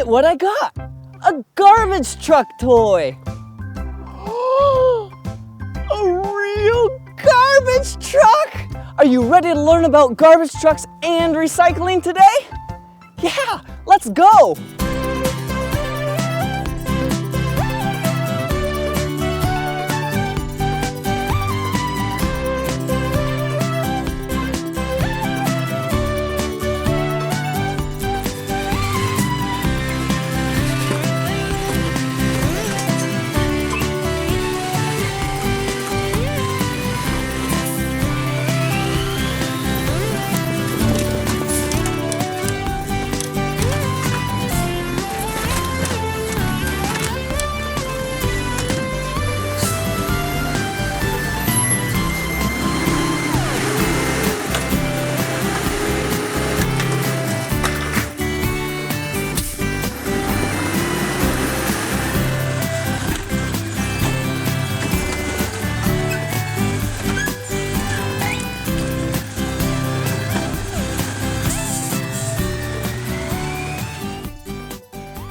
at what I got. A garbage truck toy. A real garbage truck? Are you ready to learn about garbage trucks and recycling today? Yeah, let's go.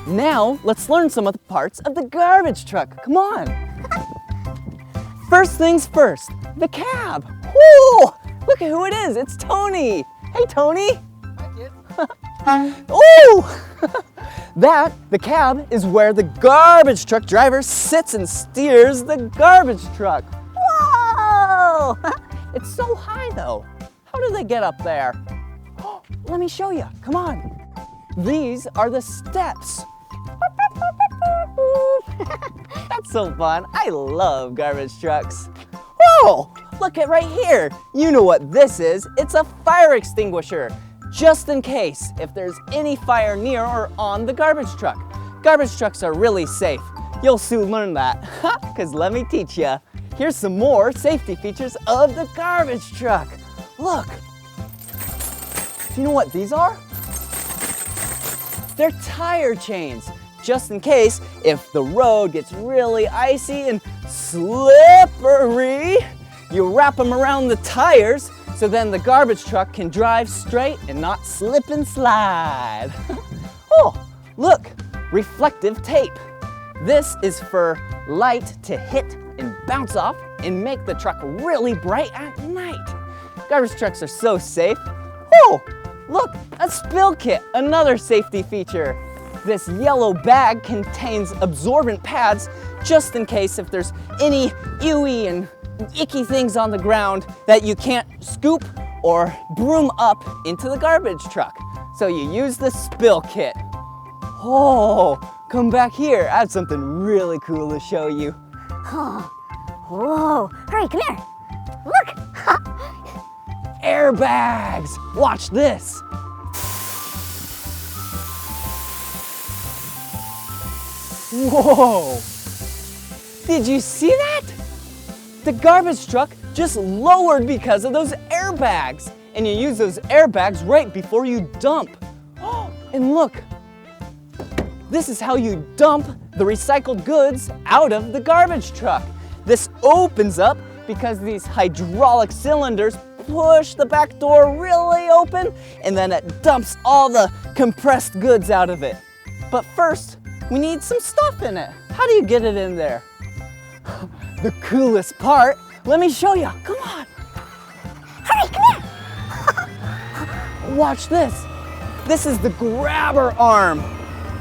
Now, let's learn some of the parts of the garbage truck. Come on. First things first, the cab. Whoa! Look at who it is. It's Tony. Hey, Tony. Hi, kid. Ooh! The cab is where the garbage truck driver sits and steers the garbage truck. Whoa! It's so high, though. How do they get up there? Let me show you. Come on. These are the steps. That's so fun. I love garbage trucks. Whoa! Look at right here. You know what this is. It's a fire extinguisher, just in case if there's any fire near or on the garbage truck. Garbage trucks are really safe. You'll soon learn that, because let me teach you. Here's some more safety features of the garbage truck. Look. Do you know what these are? They're tire chains, just in case if the road gets really icy and slippery, you wrap them around the tires so then the garbage truck can drive straight and not slip and slide. Oh, look, reflective tape. This is for light to hit and bounce off and make the truck really bright at night. Garbage trucks are so safe. Oh, look, a spill kit, another safety feature. This yellow bag contains absorbent pads just in case if there's any ooey and icky things on the ground that you can't scoop or broom up into the garbage truck. So you use the spill kit. Oh, come back here. I have something really cool to show you. Oh, whoa, hurry, come here. Look. Airbags. Watch this. Whoa! Did you see that? The garbage truck just lowered because of those airbags. And you use those airbags right before you dump. Oh, and look, this is how you dump the recycled goods out of the garbage truck. This opens up because these hydraulic cylinders push the back door really open, and then it dumps all the compressed goods out of it. But first, we need some stuff in it. How do you get it in there? The coolest part, let me show you. Come on. Hurry, come here. Watch this. This is the grabber arm.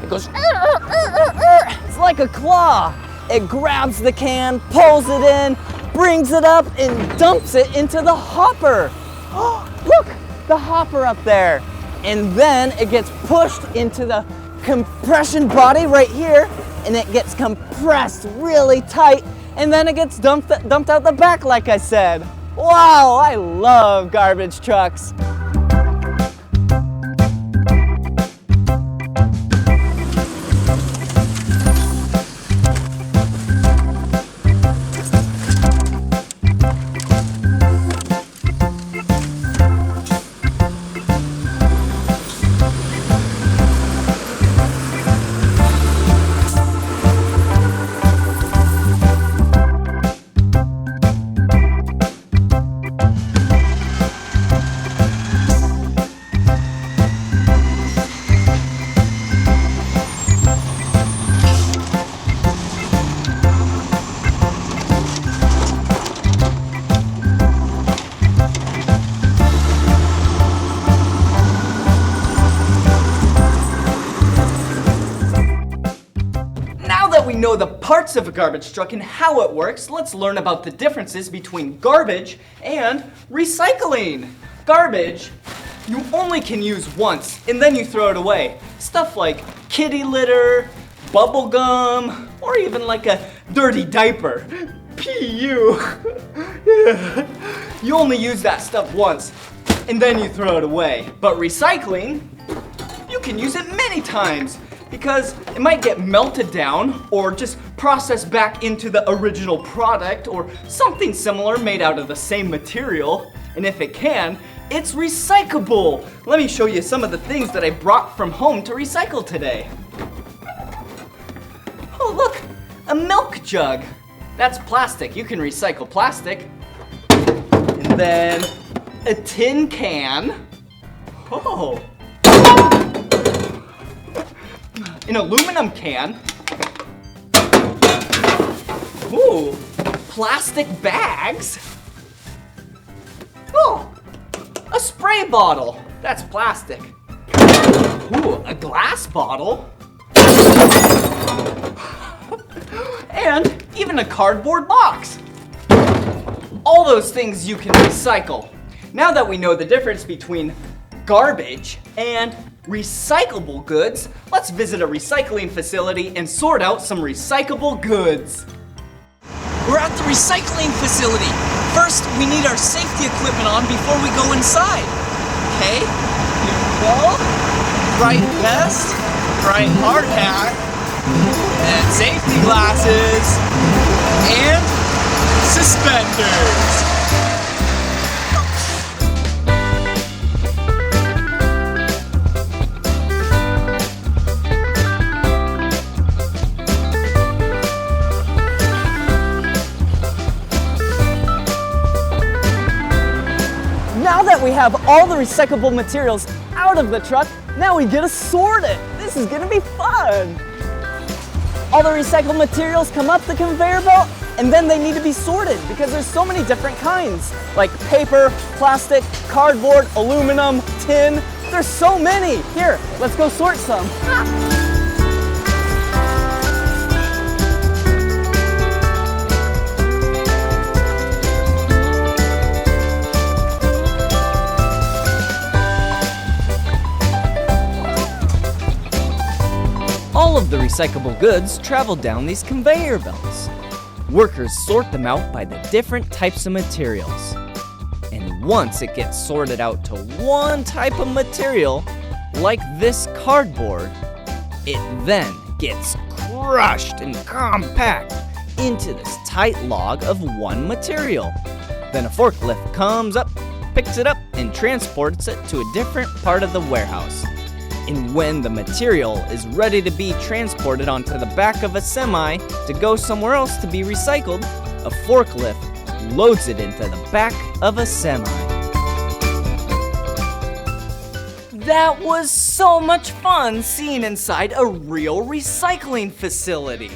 It goes, it's like a claw. It grabs the can, pulls it in, brings it up, and dumps it into the hopper. Oh, look, the hopper up there. And then it gets pushed into the compression body right here, and it gets compressed really tight, and then it gets dumped out the back like I said. Wow, I love garbage trucks. we know the parts of a garbage truck and how it works, let's learn about the differences between garbage and recycling. Garbage, you only can use once and then you throw it away. Stuff like kitty litter, bubble gum, or even like a dirty diaper. P.U. You only use that stuff once and then you throw it away. But recycling, you can use it many times because it might get melted down or just processed back into the original product or something similar made out of the same material. And if it can, it's recyclable. Let me show you some of the things that I brought from home to recycle today. Oh, look, a milk jug. That's plastic. You can recycle plastic. And then a tin can. Oh. An aluminum can. Ooh, plastic bags. Oh, a spray bottle. That's plastic. Ooh, a glass bottle. And even a cardboard box. All those things you can recycle. Now that we know the difference between garbage and recyclable goods, let's visit a recycling facility and sort out some recyclable goods. We're at the recycling facility. First, we need our safety equipment on before we go inside. Okay, here we go. Bright vest, bright hard hat, and safety glasses, and suspenders. Now that we have all the recyclable materials out of the truck, now we get to sort it. This is gonna be fun. All the recycled materials come up the conveyor belt and then they need to be sorted because there's so many different kinds, like paper, plastic, cardboard, aluminum, tin. There's so many. Here, let's go sort some. All of the recyclable goods travel down these conveyor belts. Workers sort them out by the different types of materials. And once it gets sorted out to one type of material, like this cardboard, it then gets crushed and compact into this tight log of one material. Then a forklift comes up, picks it up, and transports it to a different part of the warehouse. And when the material is ready to be transported onto the back of a semi to go somewhere else to be recycled, a forklift loads it into the back of a semi. That was so much fun seeing inside a real recycling facility.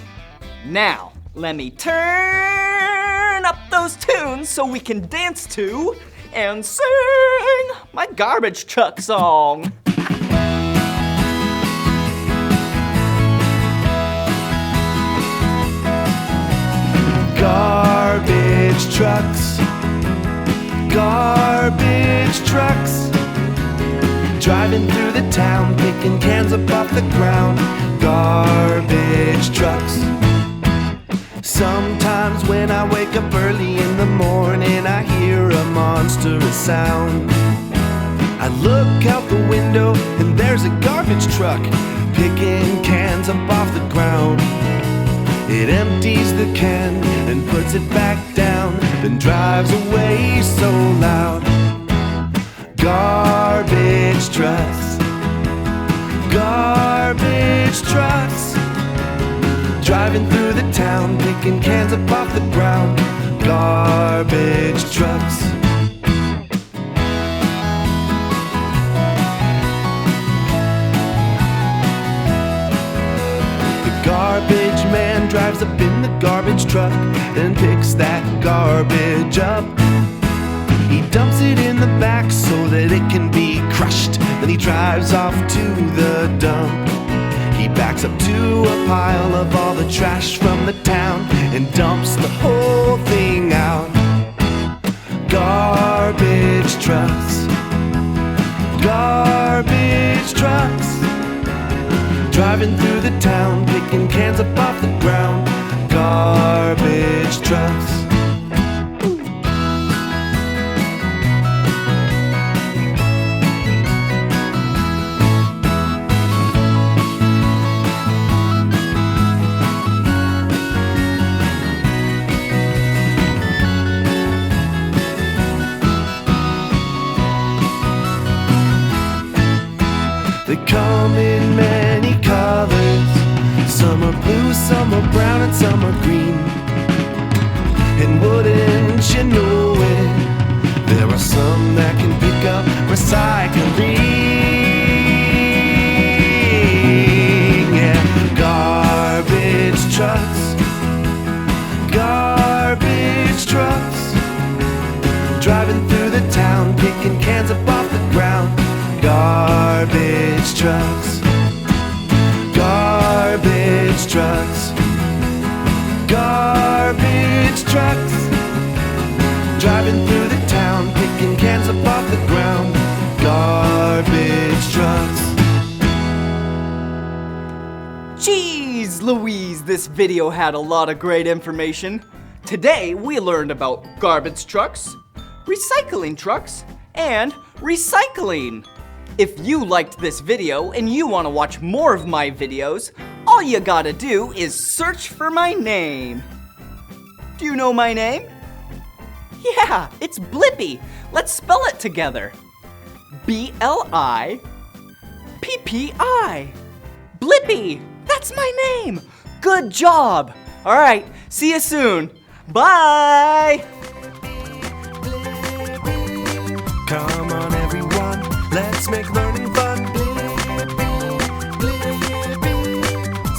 Now, let me turn up those tunes so we can dance to and sing my garbage truck song. Garbage trucks, garbage trucks, driving through the town, picking cans up off the ground. Garbage trucks. Sometimes when I wake up early in the morning, I hear a monstrous sound. I look out the window and there's a garbage truck, picking cans up off the ground. It empties the can and puts it back down, then drives away so loud. Garbage trucks, garbage trucks, driving through the town, picking cans up off the ground. Garbage trucks. Garbage man drives up in the garbage truck and picks that garbage up. He dumps it in the back so that it can be crushed. Then he drives off to the dump. He backs up to a pile of all the trash from the town and dumps the whole thing out. Garbage trucks, garbage trucks, driving through the town, picking cans up off the ground. Garbage trucks. They come in many colors. Some are blue, some are brown, and some are green. And wouldn't you know it, there are some that can pick up recycling. Yeah, garbage trucks, garbage trucks, driving through the town, picking cans up off the ground. Garbage trucks, garbage trucks, garbage trucks, driving through the town, picking cans up off the ground. Garbage trucks. Jeez Louise, this video had a lot of great information. Today we learned about garbage trucks, recycling trucks, and recycling. If you liked this video and you want to watch more of my videos, all you gotta do is search for my name. Do you know my name? Yeah, it's Blippi. Let's spell it together. B-L-I-P-P-I. Blippi, that's my name. Good job. All right, see you soon. Bye. Come on everyone, let's make learning fun.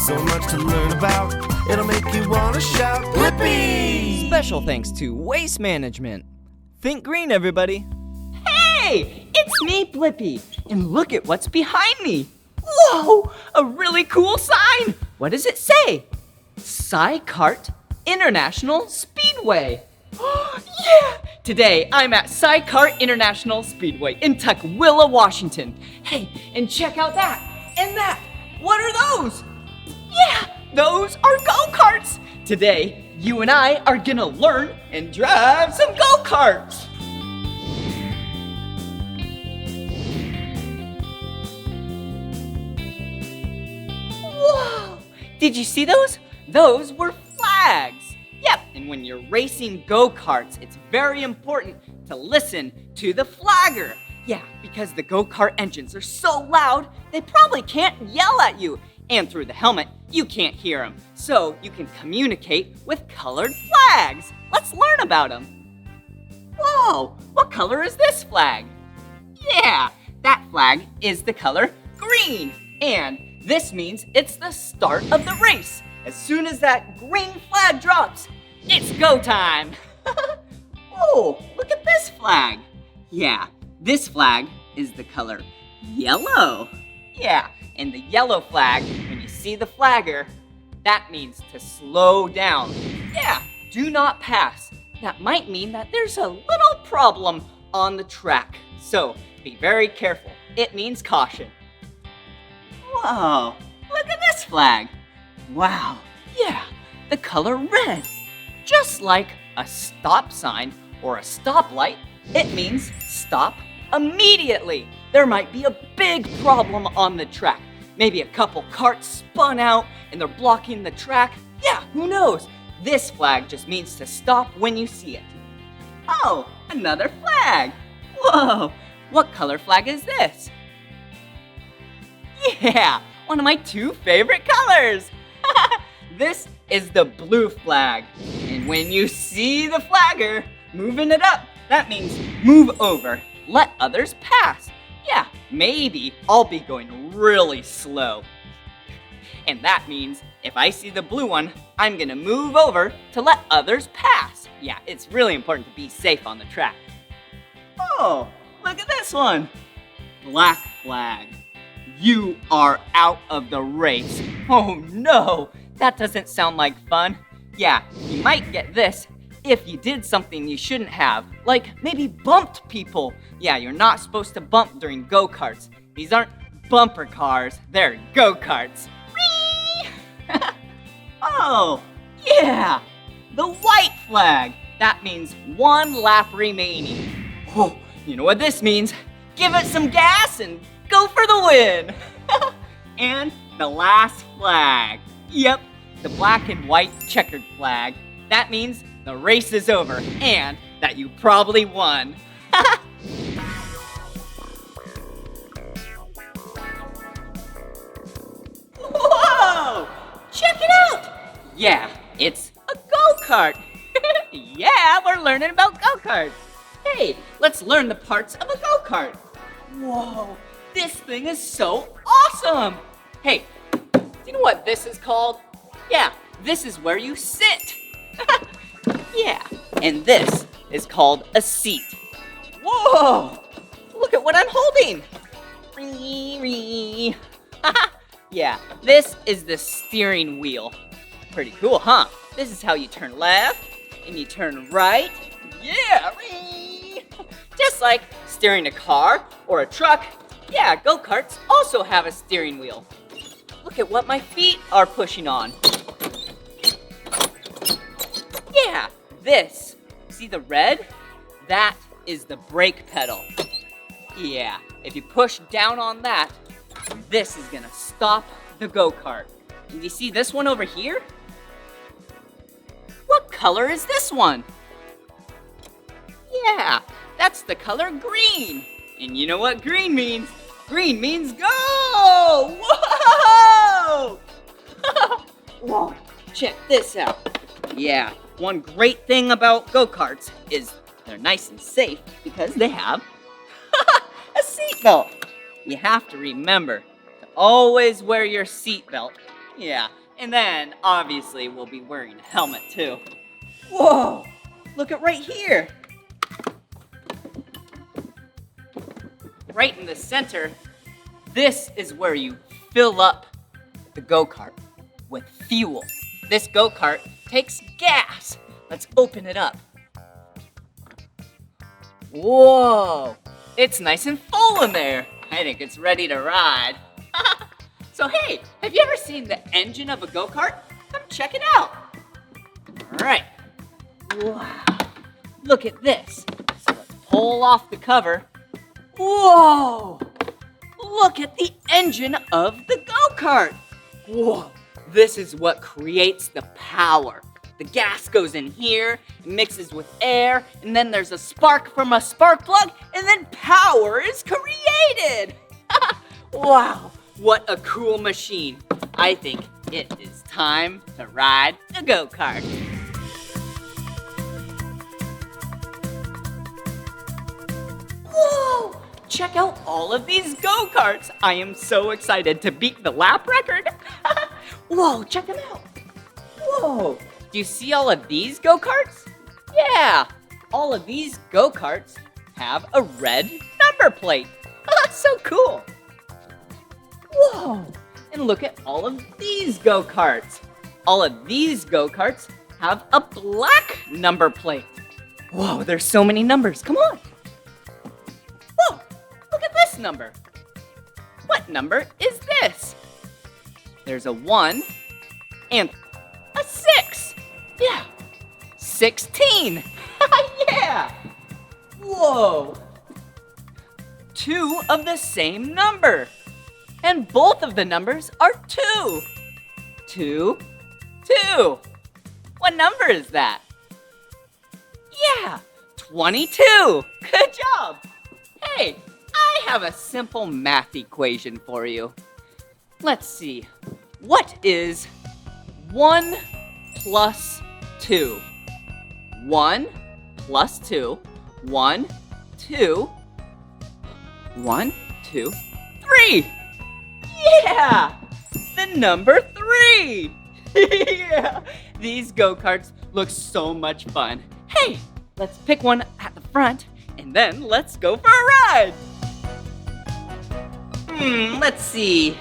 So much to learn about, it'll make you wanna shout, Blippi! Special thanks to Waste Management. Think green, everybody. Hey, it's me, Blippi, and look at what's behind me. Whoa, a really cool sign. What does it say? Kart International Speedway. Yeah! Today, I'm at Kart International Speedway in Tukwila, Washington. Hey, and check out that and that. What are those? Yeah, those are go-karts. Today, you and I are gonna learn and drive some go-karts. Whoa! Did you see those? Those were flags. Yep, and when you're racing go-karts, it's very important to listen to the flagger. Yeah, because the go-kart engines are so loud, they probably can't yell at you. And through the helmet, you can't hear them. So you can communicate with colored flags. Let's learn about them. Whoa, what color is this flag? Yeah, that flag is the color green. And this means it's the start of the race. As soon as that green flag drops, it's go time. Oh, look at this flag. Yeah, this flag is the color yellow. Yeah, and the yellow flag, when you see the flagger, that means to slow down. Yeah, do not pass. That might mean that there's a little problem on the track. So be very careful. It means caution. Whoa, look at this flag. Wow, yeah, the color red. Just like a stop sign or a stoplight, it means stop immediately. There might be a big problem on the track. Maybe a couple carts spun out and they're blocking the track. Yeah, who knows? This flag just means to stop when you see it. Oh, another flag. Whoa, what color flag is this? Yeah, one of my two favorite colors. This is the blue flag. And when you see the flagger moving it up, that means move over, let others pass. Yeah, maybe I'll be going really slow. And that means if I see the blue one, I'm gonna move over to let others pass. Yeah, it's really important to be safe on the track. Oh, look at this one. Black flag. You are out of the race. Oh no, that doesn't sound like fun. Yeah, you might get this if you did something you shouldn't have, like maybe bumped people. Yeah, you're not supposed to bump during go-karts. These aren't bumper cars, they're go-karts. Whee! Oh, yeah, the white flag. That means 1 lap remaining. Oh, you know what this means? Give it some gas and go for the win. And the last flag. Yep, the black and white checkered flag. That means the race is over and that you probably won. Whoa! Check it out! Yeah, it's a go-kart. Yeah, we're learning about go-karts. Hey, let's learn the parts of a go-kart. Whoa, this thing is so awesome. Hey, do you know what this is called? Yeah, this is where you sit. Yeah, and this is called a seat. Whoa, look at what I'm holding. Yeah, this is the steering wheel. Pretty cool, huh? This is how you turn left and you turn right. Yeah, just like steering a car or a truck. Yeah, go-karts also have a steering wheel. Look at what my feet are pushing on. Yeah, this. See the red? That is the brake pedal. Yeah, if you push down on that, this is gonna stop the go-kart. And you see this one over here? What color is this one? Yeah, that's the color green. And you know what green means? Green means go! Whoa! Whoa, check this out. Yeah, one great thing about go-karts is they're nice and safe because they have a seatbelt. You have to remember to always wear your seatbelt. Yeah, and then obviously we'll be wearing a helmet too. Whoa, look at right here. Right in the center, this is where you fill up the go-kart with fuel. This go-kart takes gas. Let's open it up. Whoa, it's nice and full in there. I think it's ready to ride. So hey, have you ever seen the engine of a go-kart? Come check it out. All right. Wow, look at this. So let's pull off the cover. Whoa, look at the engine of the go-kart. Whoa, this is what creates the power. The gas goes in here, it mixes with air, and then there's a spark from a spark plug, and then power is created. Wow, what a cool machine. I think it is time to ride a go-kart. Whoa, check out all of these go-karts. I am so excited to beat the lap record. Whoa, check them out. Whoa, do you see all of these go-karts? Yeah, all of these go-karts have a red number plate. That's so cool. Whoa, and look at all of these go-karts. All of these go-karts have a black number plate. Whoa, there's so many numbers. Come on. Whoa, look at this number. What number is this? There's a 1 and a 6. Yeah, 16. Yeah. Whoa. 2 of the same number. And both of the numbers are 2. 2, 2. What number is that? Yeah, 22. Good job. Hey, I have a simple math equation for you. Let's see. What is 1 plus 2? 1 plus 2. 1, 2. 1, 2, 3. Yeah! The number 3! Yeah! These go-karts look so much fun. Hey, let's pick one at the front, and then let's go for a ride! Let's see.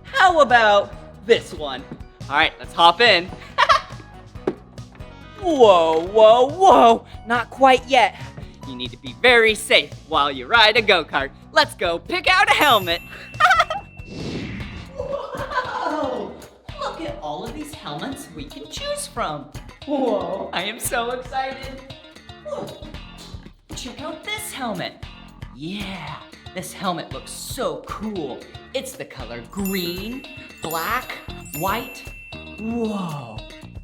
How about this one? All right, let's hop in. Whoa, whoa, whoa. Not quite yet. You need to be very safe while you ride a go-kart. Let's go pick out a helmet. Whoa! Look at all of these helmets we can choose from. Whoa, I am so excited. Whoa. Check out this helmet. Yeah, this helmet looks so cool. It's the color green, black, white, whoa,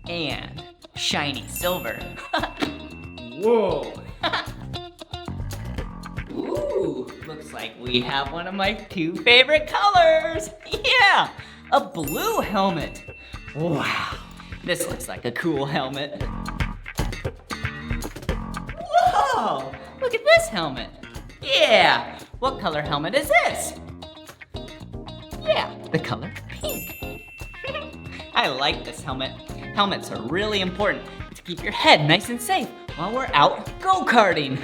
and shiny silver. Whoa. Ooh, looks like we have one of my 2 favorite colors. Yeah, a blue helmet. Wow, this looks like a cool helmet. Whoa, look at this helmet. Yeah, what color helmet is this? Yeah, the color pink. I like this helmet. Helmets are really important to keep your head nice and safe while we're out go-karting.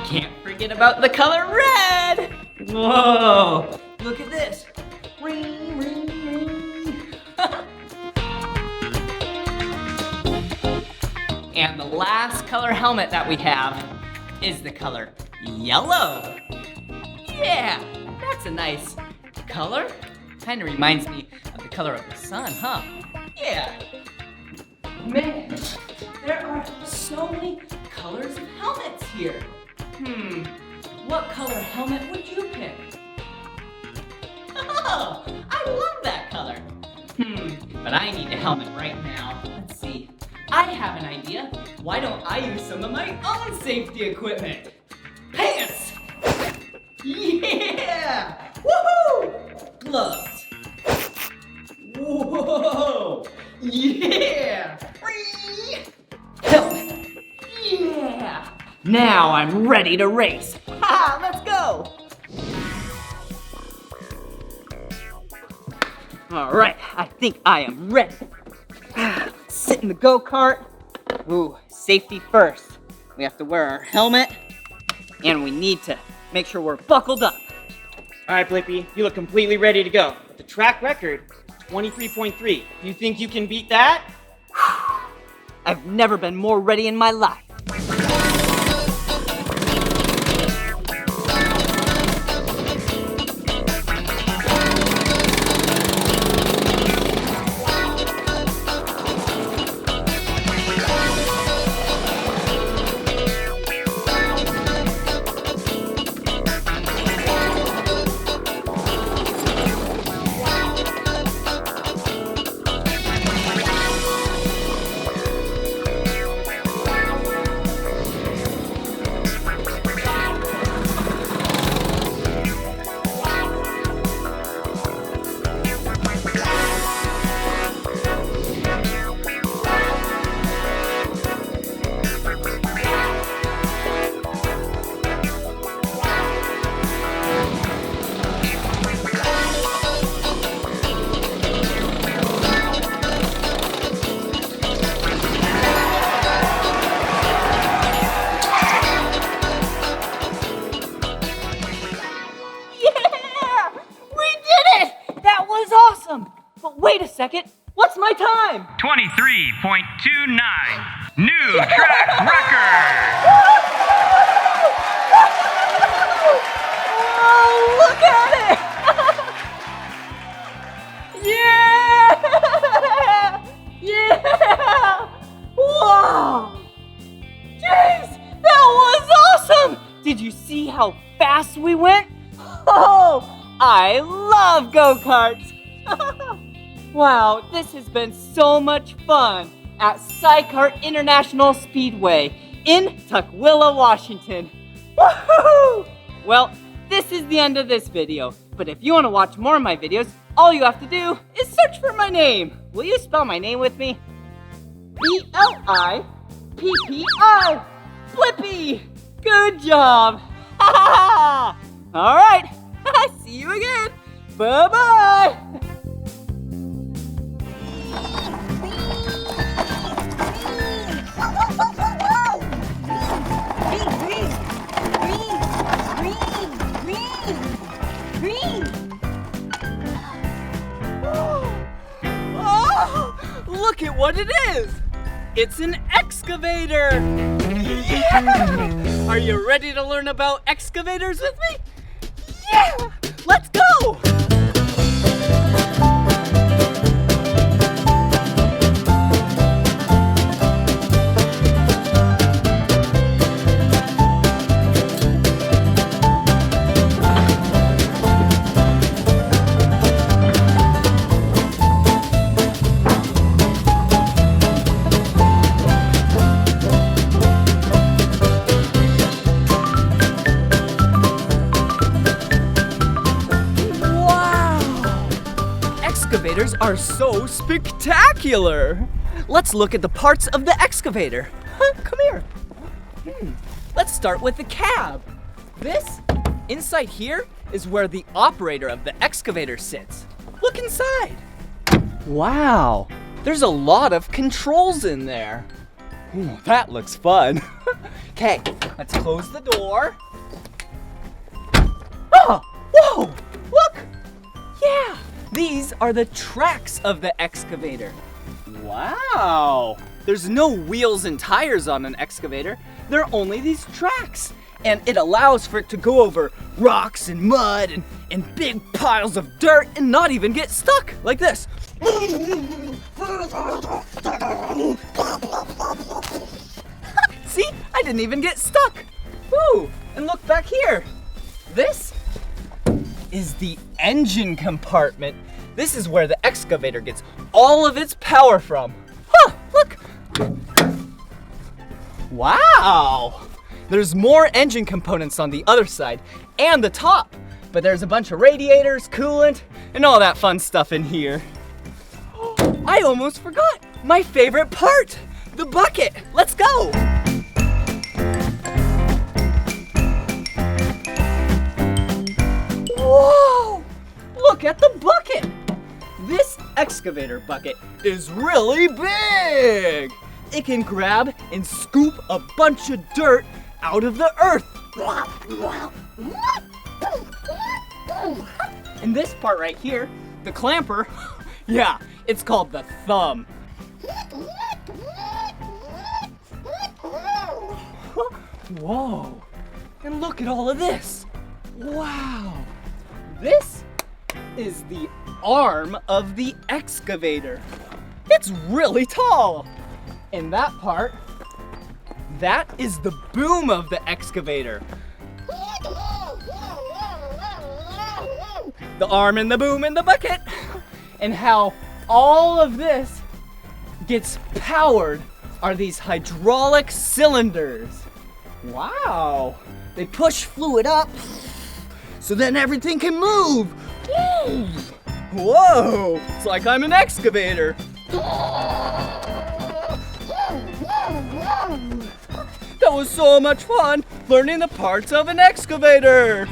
Can't forget about the color red. Whoa, look at this. Ring, ring, ring. And the last color helmet that we have is the color yellow. Yeah, that's a nice color. Kind of reminds me of the color of the sun, huh? Yeah. Man, there are so many colors of helmets here. What color helmet would you pick? Oh, I love that color. But I need a helmet right now. Let's see. I have an idea. Why don't I use some of my own safety equipment? Pants! Yeah! Woohoo! Gloves. Whoa! Yeah! Helmet. Yeah! Now I'm ready to race. Ha! Let's go! All right, I think I am ready. Sit in the go-kart. Ooh, safety first. We have to wear our helmet, and we need to make sure we're buckled up. All right, Blippi, you look completely ready to go. The track record, 23.3. Do you think you can beat that? I've never been more ready in my life. Wait a second, what's my time? 23.29. New track record. Oh, look at it! Yeah! Yeah! Wow! Jeez, that was awesome! Did you see how fast we went? Oh, I love go-karts! Wow, this has been so much fun at Kart International Speedway in Tukwila, Washington. Woohoo! Well, this is the end of this video, but if you want to watch more of my videos, all you have to do is search for my name. Will you spell my name with me? B-L-I-P-P-I. Blippi! Good job! Ha ha ha! All right, see you again. Bye-bye! Green, green, green, green, green. Look at what it is! It's an excavator! Yeah! Are you ready to learn about excavators with me? Yeah! Let's go! Excavators are so spectacular! Let's look at the parts of the excavator. Come here. Let's start with the cab. This, inside here, is where the operator of the excavator sits. Look inside. Wow, there's a lot of controls in there. Ooh, that looks fun. Okay, let's close the door. Oh, whoa, look. Yeah. These are the tracks of the excavator. Wow! There's no wheels and tires on an excavator. There are only these tracks. And it allows for it to go over rocks and mud and big piles of dirt and not even get stuck like this. See? I didn't even get stuck. Woo! And look back here. This is the engine compartment. This is where the excavator gets all of its power from. Huh, look. Wow. There's more engine components on the other side and the top, but there's a bunch of radiators, coolant, and all that fun stuff in here. I almost forgot my favorite part, the bucket. Let's go. Whoa! Look at the bucket! This excavator bucket is really big! It can grab and scoop a bunch of dirt out of the earth. And this part right here, the clamper, yeah, it's called the thumb. Whoa! And look at all of this! Wow! This is the arm of the excavator. It's really tall. And that part, that is the boom of the excavator. The arm and the boom and the bucket. And how all of this gets powered are these hydraulic cylinders. Wow. They push fluid up so then everything can move. Whoa, it's like I'm an excavator. That was so much fun learning the parts of an excavator.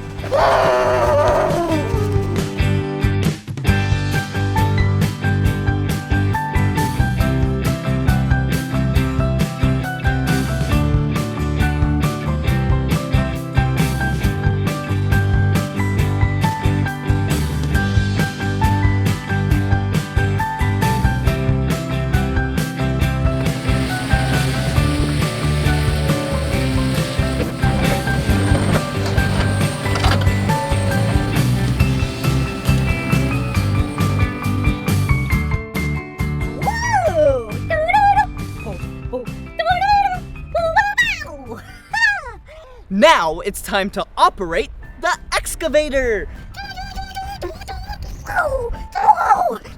Now it's time to operate the excavator.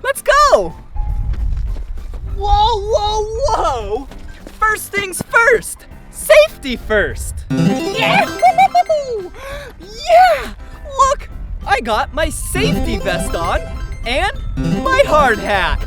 Let's go. Whoa, whoa, whoa. First things first. Safety first. Yeah. Yeah. Look, I got my safety vest on and my hard hat.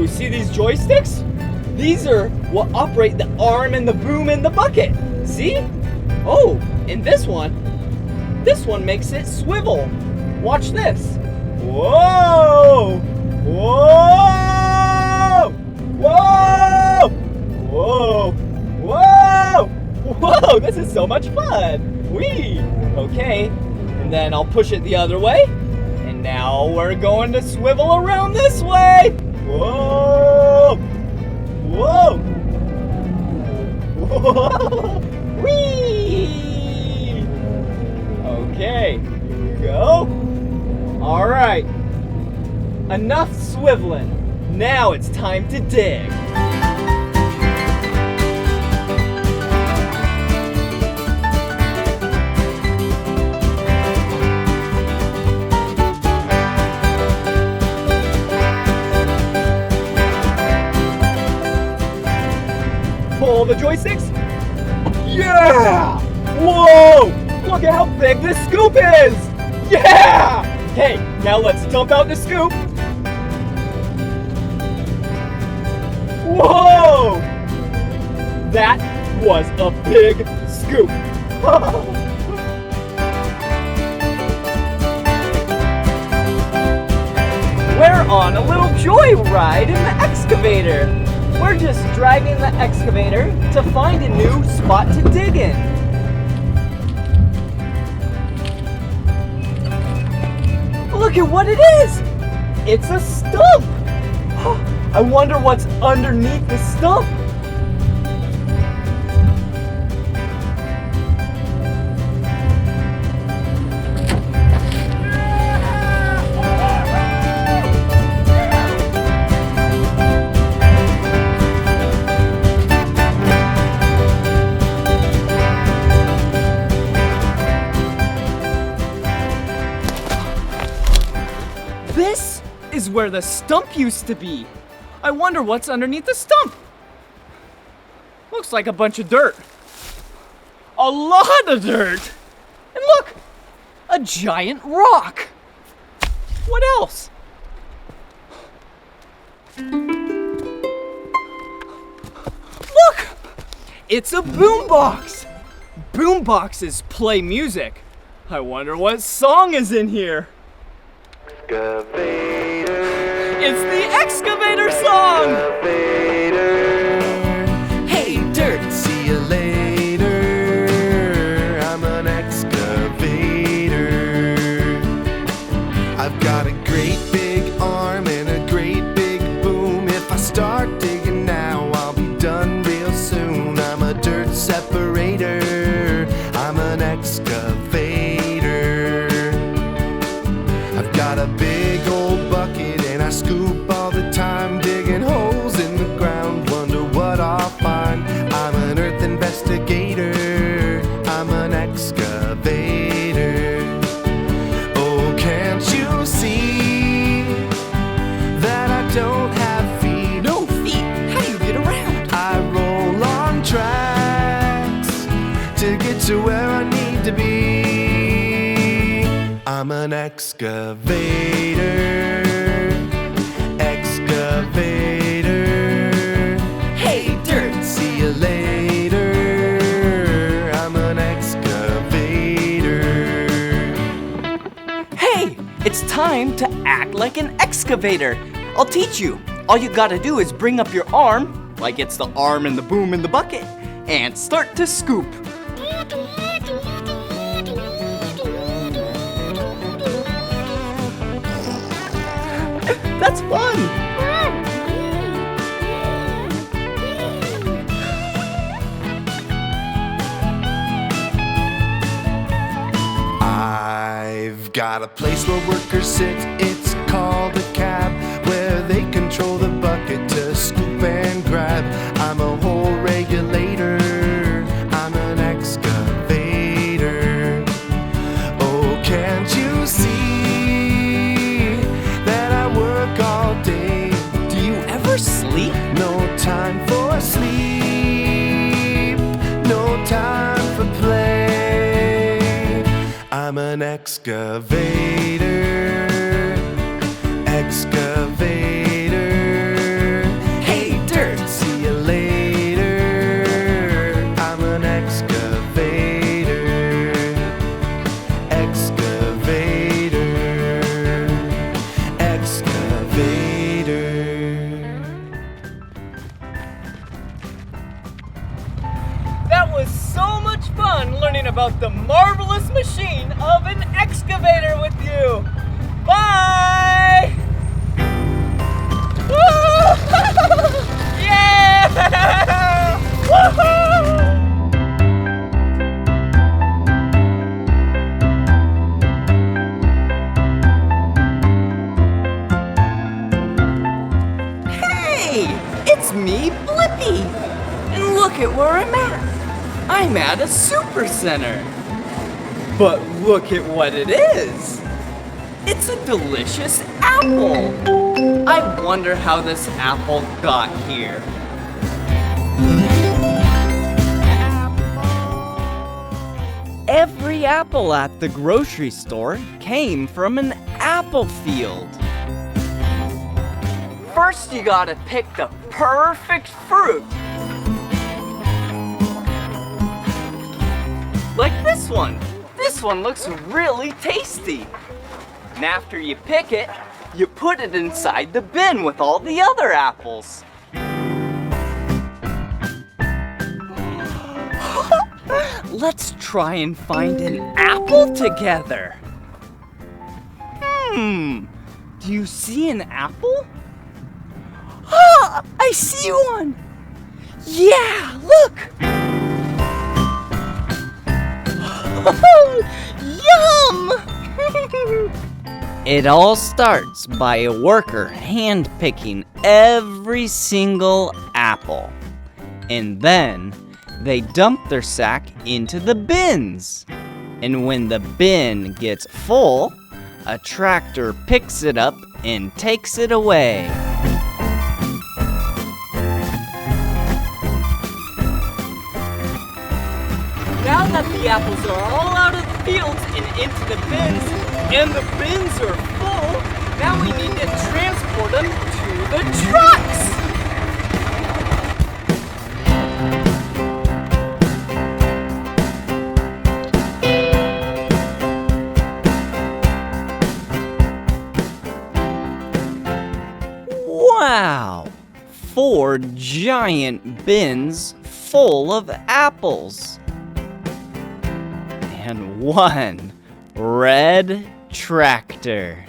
See these joysticks? These are what operate the arm and the boom and the bucket. See? Oh, and this one makes it swivel. Watch this. Whoa! Whoa! Whoa! Whoa! Whoa! Whoa! This is so much fun. Whee! Okay, and then I'll push it the other way. And now we're going to swivel around this way. Whoa! Whoa! Whoa! Whee! Okay, here we go. All right, enough swiveling. Now it's time to dig. Pull the joysticks. Yeah! Whoa! Look at how big this scoop is! Yeah! Hey, now let's dump out the scoop. Whoa! That was a big scoop. We're on a little joyride in the excavator. We're just driving the excavator to find a new spot to dig in. Look at what it is! It's a stump! I wonder what's underneath the stump. This is where the stump used to be. I wonder what's underneath the stump. Looks like a bunch of dirt. A lot of dirt. And look, a giant rock. What else? Look, it's a boombox. Boomboxes play music. I wonder what song is in here. Excavator. It's the excavator song! Hey, dirt, see you later. I'm an excavator. I've got a great big arm and a great big boom. If I start digging now, I'll be done real soon. I'm a dirt separator. I'm an excavator. I've got a big old bucket and I scoop all the time, digging holes in the ground, wonder what I'll find. I'm an earth investigator, I'm an excavator. Oh, can't you see that I don't have feet? No feet? How do you get around? I roll on tracks to get to where I need to be. I'm an excavator. Excavator. Hey, dirt, see you later. I'm an excavator. Hey, it's time to act like an excavator. I'll teach you. All you gotta do is bring up your arm, like it's the arm and the boom in the bucket, and start to scoop. That's fun! I've got a place where workers sit, it's called a cab, where they control the bucket to scoop and grab. I'm a hole regulator, I'm an excavator. Oh, can't you see that I work all day? Do you ever sleep? No time for sleep, no time for play. I'm an excavator, excavator. Hey, dirt, see you fun learning about the marvelous machine of an excavator with you. Bye! Yeah! Woohoo! Hey! It's me, Blippi! And look at where I'm at. I'm at a super center. But look at what it is. It's a delicious apple. I wonder how this apple got here. Every apple at the grocery store came from an apple field. First, you gotta pick the perfect fruit. Like this one. This one looks really tasty. And after you pick it, you put it inside the bin with all the other apples. Let's try and find an apple together. Do you see an apple? Ah, I see one. Yeah, look. Yum! It all starts by a worker hand-picking every single apple. And then they dump their sack into the bins. And when the bin gets full, a tractor picks it up and takes it away. Now that the apples are all out of the fields and into the bins, and the bins are full, now we need to transport them to the trucks! Wow! 4 giant bins full of apples. And 1 red tractor.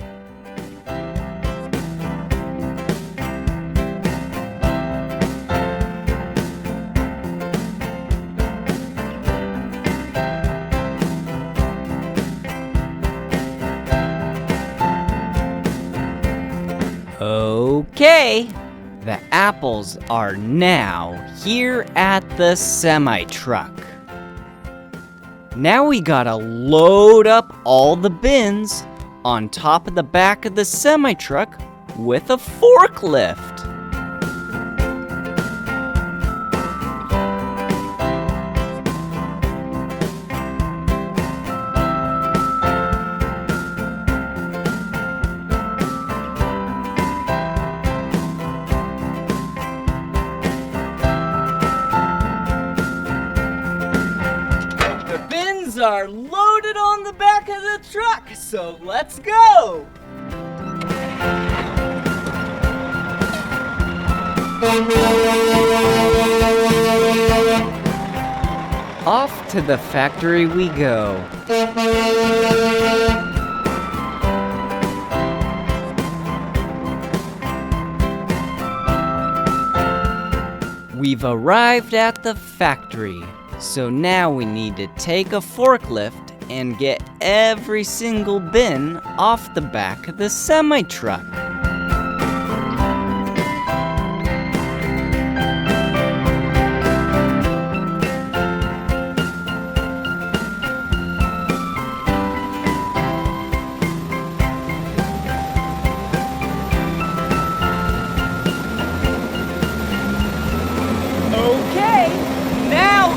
Okay, the apples are now here at the semi-truck. Now we gotta load up all the bins on top of the back of the semi-truck with a forklift. Are loaded on the back of the truck, so let's go! Off to the factory we go. We've arrived at the factory. So now we need to take a forklift and get every single bin off the back of the semi-truck.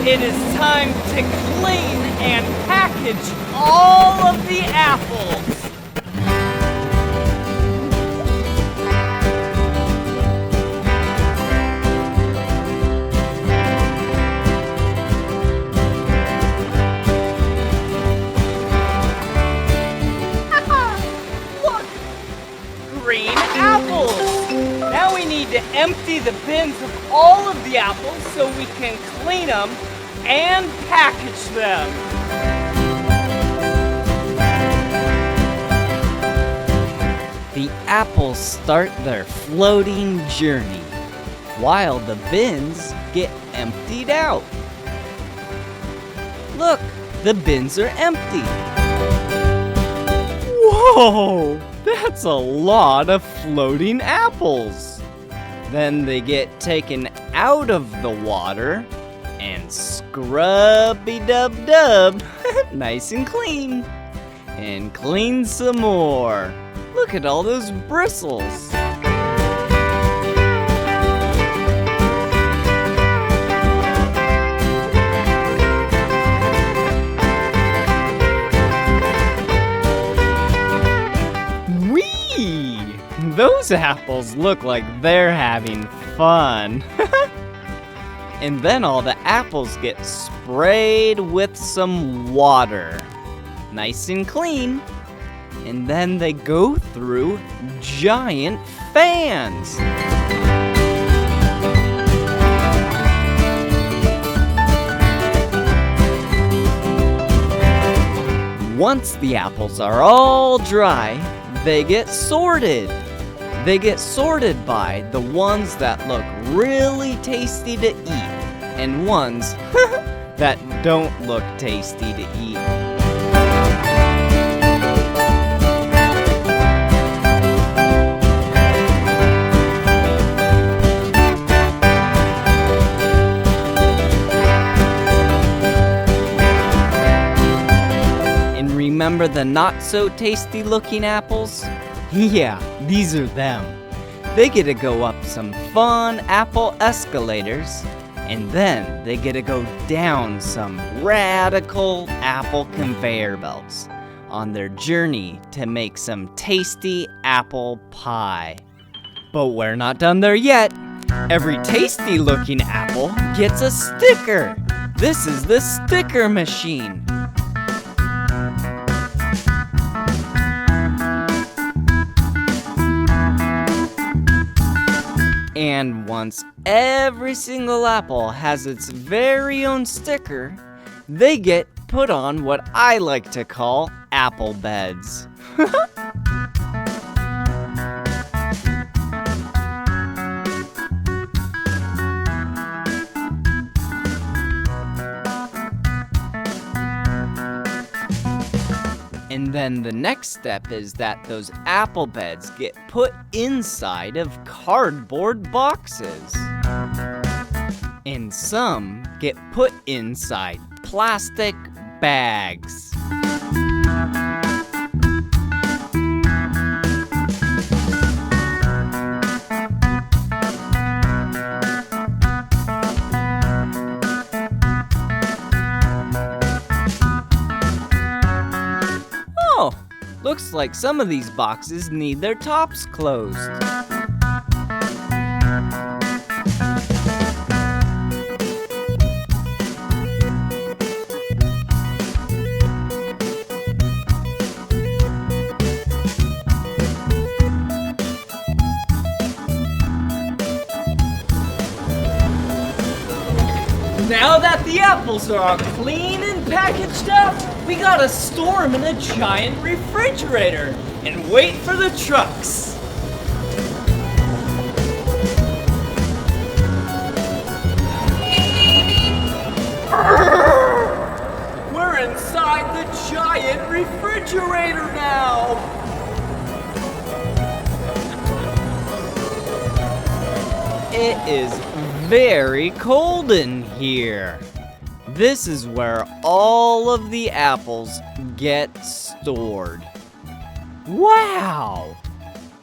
It is time to clean and package all of the apples. Look, green apples. Now we need to empty the bins of all of the apples so we can clean them and package them. The apples start their floating journey, while the bins get emptied out. Look, the bins are empty. Whoa, that's a lot of floating apples. Then they get taken out of the water and scrubby-dub-dub, nice and clean. And clean some more. Look at all those bristles. Whee! Those apples look like they're having fun. And then all the apples get sprayed with some water. Nice and clean. And then they go through giant fans. Once the apples are all dry, they get sorted. They get sorted by the ones that look really tasty to eat and ones that don't look tasty to eat. Remember the not-so-tasty looking apples? Yeah, these are them. They get to go up some fun apple escalators, and then they get to go down some radical apple conveyor belts on their journey to make some tasty apple pie. But we're not done there yet. Every tasty-looking apple gets a sticker. This is the sticker machine. And once every single apple has its very own sticker, they get put on what I like to call apple beds. And then the next step is that those apple beds get put inside of cardboard boxes. And some get put inside plastic bags. Oh, looks like some of these boxes need their tops closed. Now that the apples are all clean and packaged up, we gotta store them in a giant refrigerator and wait for the trucks. We're inside the giant refrigerator now. It is very cold in here. This is where all of the apples get stored. Wow!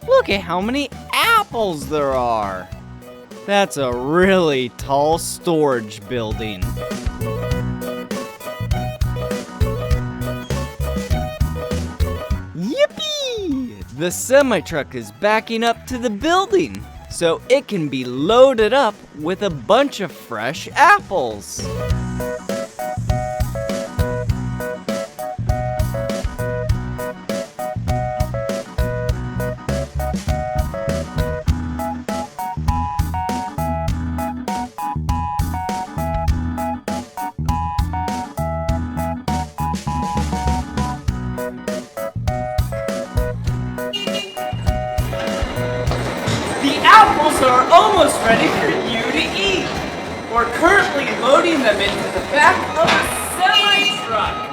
Look at how many apples there are. That's a really tall storage building. Yippee! The semi-truck is backing up to the building, so it can be loaded up with a bunch of fresh apples. ready for you to eat. We're currently loading them into the back of a semi-truck.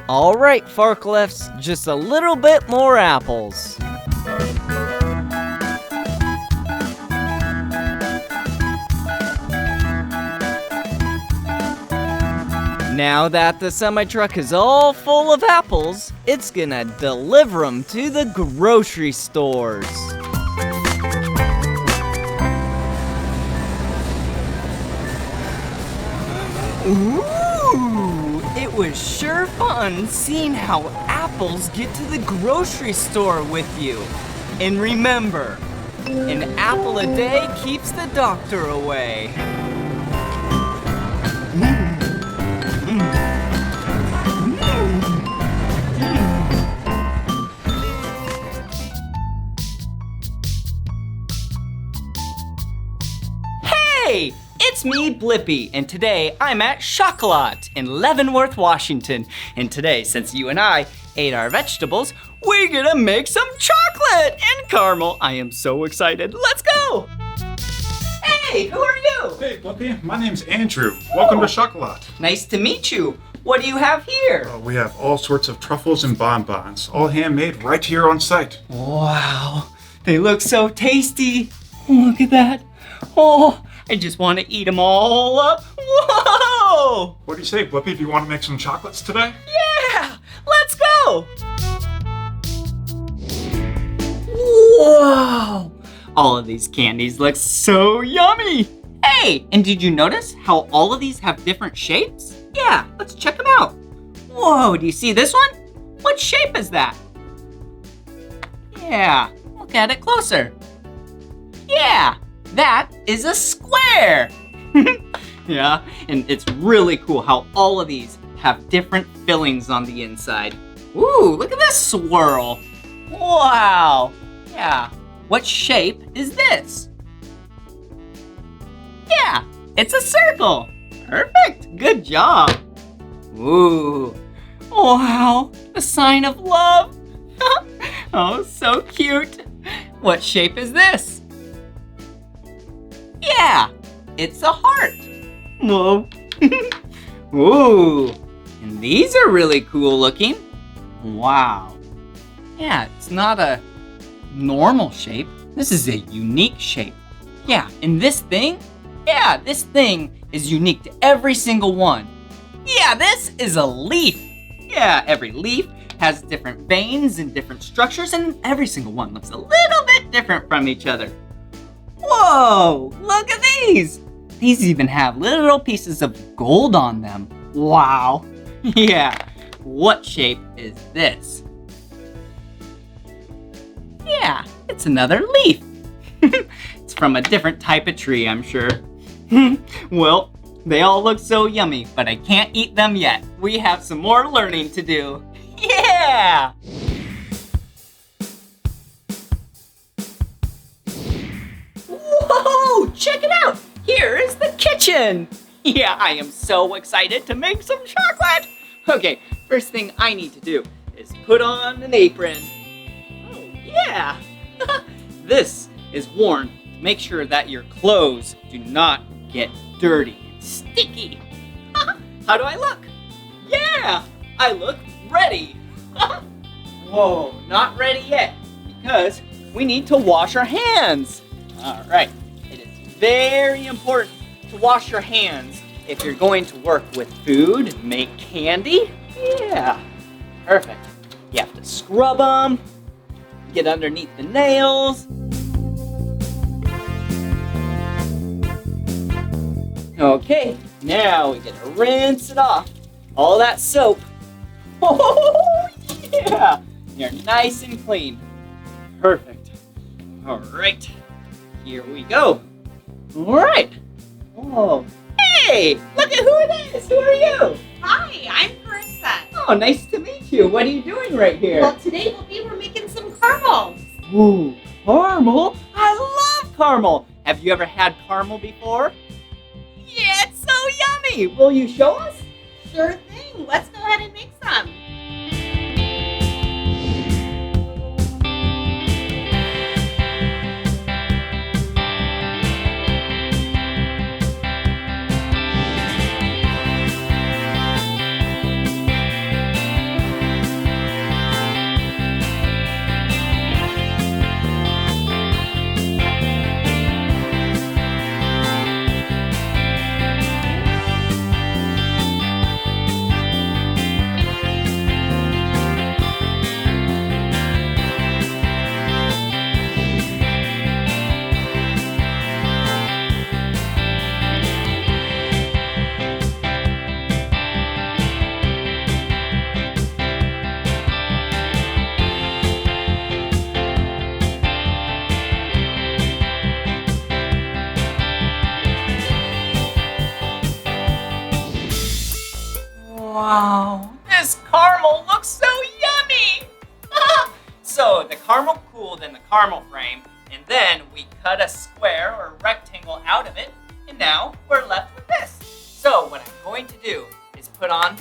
All right, forklifts, just a little bit more apples. Now that the semi-truck is all full of apples, it's gonna deliver them to the grocery stores. Ooh, it was sure fun seeing how apples get to the grocery store with you. And remember, an apple a day keeps the doctor away. Hey, it's me, Blippi, and today I'm at Chocolat in Leavenworth, Washington. And today, since you and I ate our vegetables, we're gonna make some chocolate and caramel. I am so excited. Let's go! Hey, who are you? Hey, Blippi, my name's Andrew. Welcome to Chocolat. Nice to meet you. What do you have here? We have all sorts of truffles and bonbons, all handmade right here on site. Wow, they look so tasty. Look at that. Oh, I just want to eat them all up. Whoa! What do you say, Blippi? Do you want to make some chocolates today? Yeah, let's go. Whoa! All of these candies look so yummy. Hey, and did you notice how all of these have different shapes? Yeah, let's check them out. Whoa, do you see this one? What shape is that? Yeah, look at it closer. Yeah, that is a square. Yeah, and it's really cool how all of these have different fillings on the inside. Ooh, look at this swirl. Wow. Yeah, what shape is this? Yeah, it's a circle. Perfect, good job. Ooh, wow, the sign of love. Oh, so cute. What shape is this? Yeah, it's a heart. Whoa. Ooh, and these are really cool looking. Wow. Yeah, it's not a normal shape. This is a unique shape. Yeah, and this thing? Yeah, this thing is unique to every single one. Yeah, this is a leaf. Yeah, every leaf has different veins and different structures, and every single one looks a little bit different from each other. Whoa, look at these. These even have little pieces of gold on them. Wow. Yeah, what shape is this? Yeah, it's another leaf. It's from a different type of tree, I'm sure. Well, they all look so yummy, but I can't eat them yet. We have some more learning to do. Yeah! Whoa, check it out. Here is the kitchen. Yeah, I am so excited to make some chocolate. Okay, first thing I need to do is put on an apron. Oh, yeah. This is worn to make sure that your clothes do not get dirty and sticky. How do I look? Yeah, I look ready. Whoa, not ready yet because we need to wash our hands. All right, it is very important to wash your hands if you're going to work with food, make candy. Yeah, perfect. You have to scrub them, get underneath the nails. Okay, now we gotta rinse it off. All that soap. Oh, yeah! You're nice and clean. Perfect. All right, here we go. All right. Oh, hey, look at who it is. Who are you? Hi, I'm Carissa. Oh, nice to meet you. What are you doing right here? Well, today we're making some caramels. Ooh, caramel? I love caramel. Have you ever had caramel before? Yeah, it's so yummy. Will you show us? Sure thing. Let's go ahead and make some. Wow, this caramel looks so yummy! So the caramel cooled in the caramel frame, and then we cut a square or rectangle out of it, and now we're left with this. So what I'm going to do is put on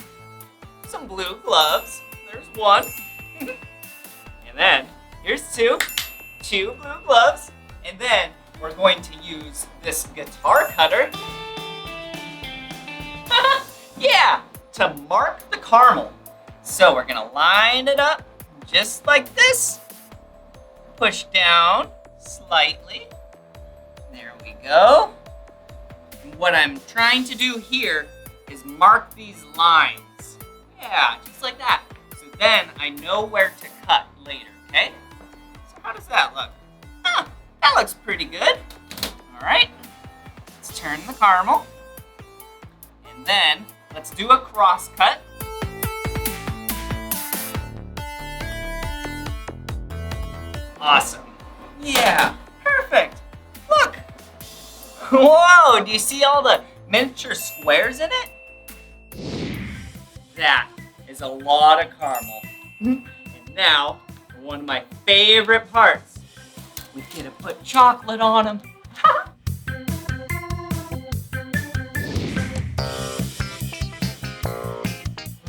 some blue gloves. There's one. And then here's two blue gloves. And then we're going to use this guitar cutter. Yeah, to mark the caramel. So we're gonna line it up just like this. Push down slightly. There we go. And what I'm trying to do here is mark these lines. Yeah, just like that. So then I know where to cut later, okay? So how does that look? That looks pretty good. All right, let's turn the caramel. And then let's do a cross cut. Awesome. Yeah, perfect. Look. Whoa, do you see all the miniature squares in it? That is a lot of caramel. And now, for one of my favorite parts. We get to put chocolate on them.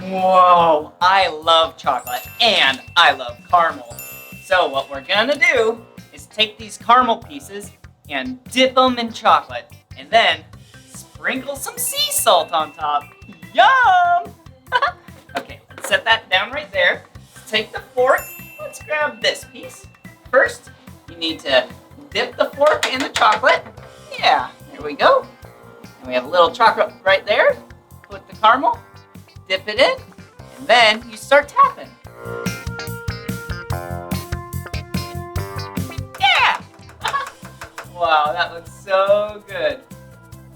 Whoa, I love chocolate and I love caramel. So what we're gonna do is take these caramel pieces and dip them in chocolate and then sprinkle some sea salt on top. Yum! Okay, let's set that down right there. Let's take the fork. Let's grab this piece. First, you need to dip the fork in the chocolate. Yeah, there we go. And we have a little chocolate right there. Put the caramel, dip it in, and then you start tapping. Yeah! Wow, that looks so good.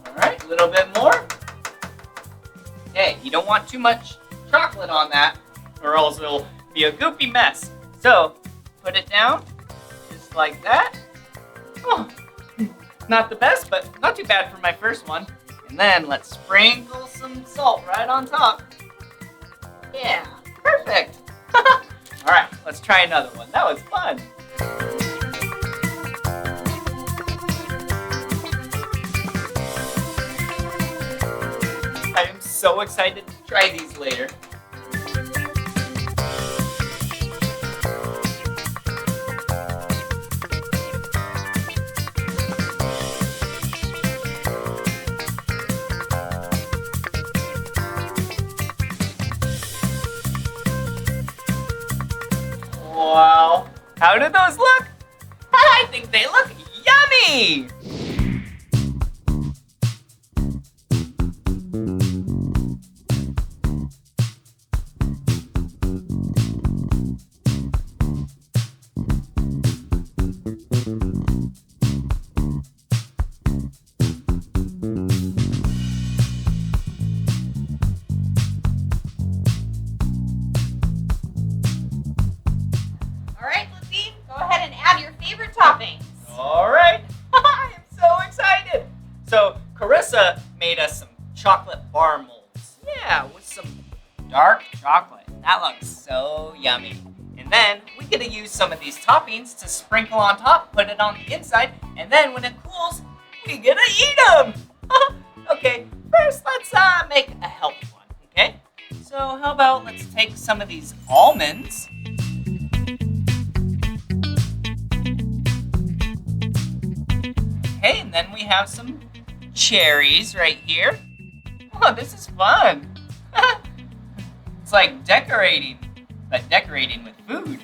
All right, a little bit more. Okay, you don't want too much chocolate on that, or else it'll be a goopy mess. So, put it down, just like that. Oh, not the best, but not too bad for my first one. And then let's sprinkle some salt right on top. Yeah, perfect. All right, let's try another one. That was fun. I am so excited to try these later. Wow, how do those look? I think they look yummy! All right, Blippi, go ahead and add your favorite toppings. All right, I am so excited. So Carissa made us some chocolate bar molds. Yeah, with some dark chocolate. That looks so yummy. And then we get to use some of these toppings to sprinkle on top, put it on the inside, and then when it cools, we get to eat them. Okay, first let's make a healthy one, okay? So So how about let's take some of these almonds. Okay, and then we have some cherries right here. Oh, this is fun. It's like decorating, but decorating with food.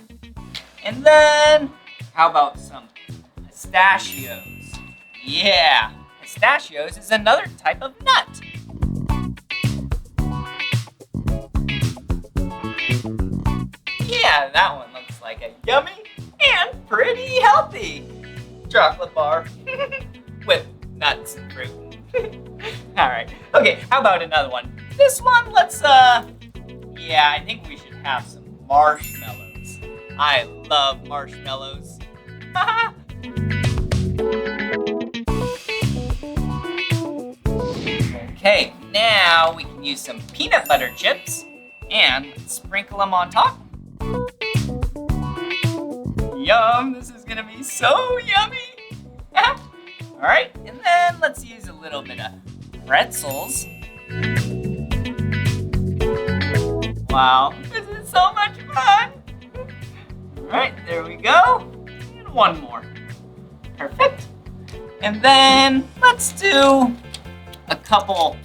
And then, how about some pistachios? Yeah, pistachios is another type of nut. Yeah, that one looks like a yummy and pretty healthy chocolate bar with nuts and fruit. All right, okay, how about another one? This one, let's, yeah, I think we should have some marshmallows. I love marshmallows. Okay, now we can use some peanut butter chips and sprinkle them on top. Yum, this is gonna be so yummy. All right, and then let's use a little bit of pretzels. Wow, this is so much fun. All right, there we go. And one more. Perfect. And then let's do a couple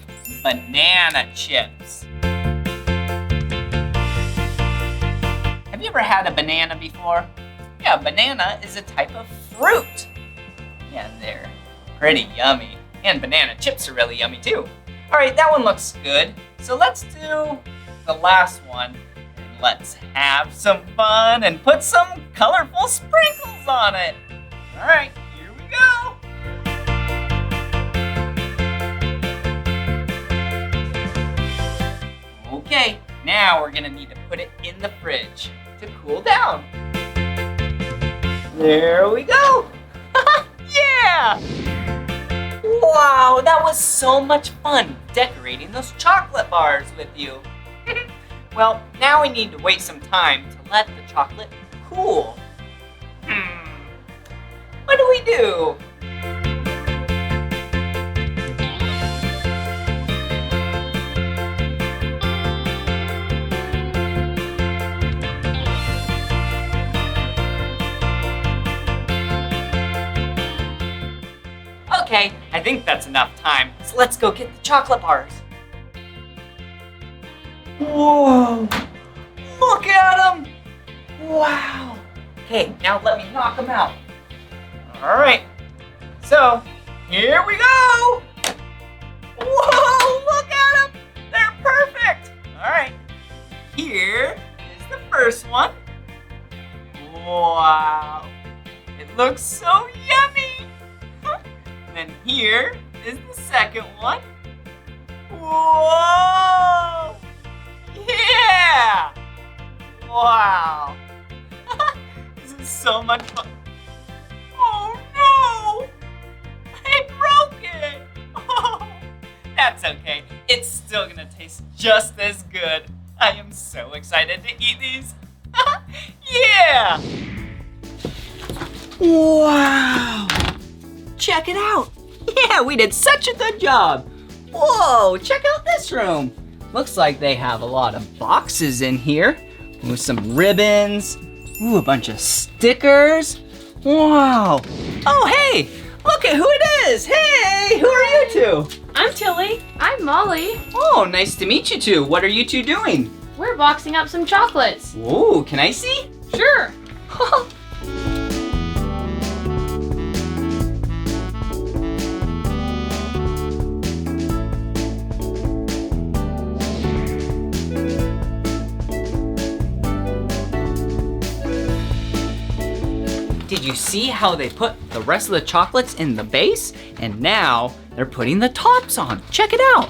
banana chips. Have you ever had a banana before? Yeah, banana is a type of fruit. Yeah, they're pretty yummy. And banana chips are really yummy too. All right, that one looks good. So let's do the last one. And let's have some fun and put some colorful sprinkles on it. All right, here we go. Okay, now we're gonna need to put it in the fridge to cool down. There we go. Yeah! Wow, that was so much fun decorating those chocolate bars with you. Well, now we need to wait some time to let the chocolate cool. What do we do? Okay, I think that's enough time. So let's go get the chocolate bars. Whoa! Look at them! Wow! Okay, now let me knock them out. All right. So, here we go! Whoa! Look at them! They're perfect! All right. Here is the first one. Wow! It looks so yummy! And then here is the second one. Whoa! Yeah! Wow! This is so much fun. Oh no! I broke it! Oh, that's okay. It's still gonna taste just as good. I am so excited to eat these. Yeah! Wow! Check it out. Yeah, we did such a good job. Whoa, check out this room. Looks like they have a lot of boxes in here with some ribbons. Ooh, a bunch of stickers. Wow. Oh, hey, look at who it is. Hey, who are you two? I'm Tilly. I'm Molly. Oh, nice to meet you two. What are you two doing? We're boxing up some chocolates. Ooh, can I see? Sure. Did you see how they put the rest of the chocolates in the base? And now they're putting the tops on. Check it out.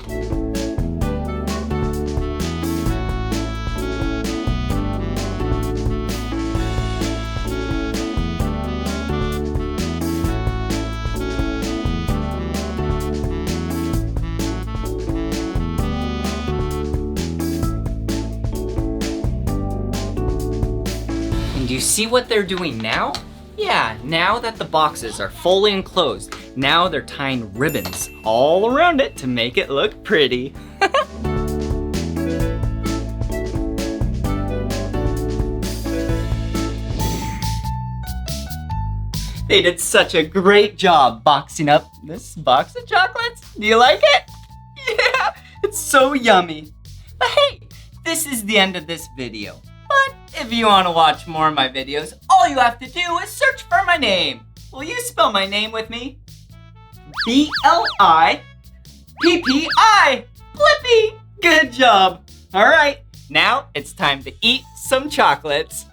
And do you see what they're doing now? Yeah, now that the boxes are fully enclosed, now they're tying ribbons all around it to make it look pretty. They did such a great job boxing up this box of chocolates. Do you like it? Yeah, it's so yummy. But hey, this is the end of this video. But if you want to watch more of my videos, all you have to do is search for my name. Will you spell my name with me? B-L-I-P-P-I. Blippi. Good job. All right, now it's time to eat some chocolates.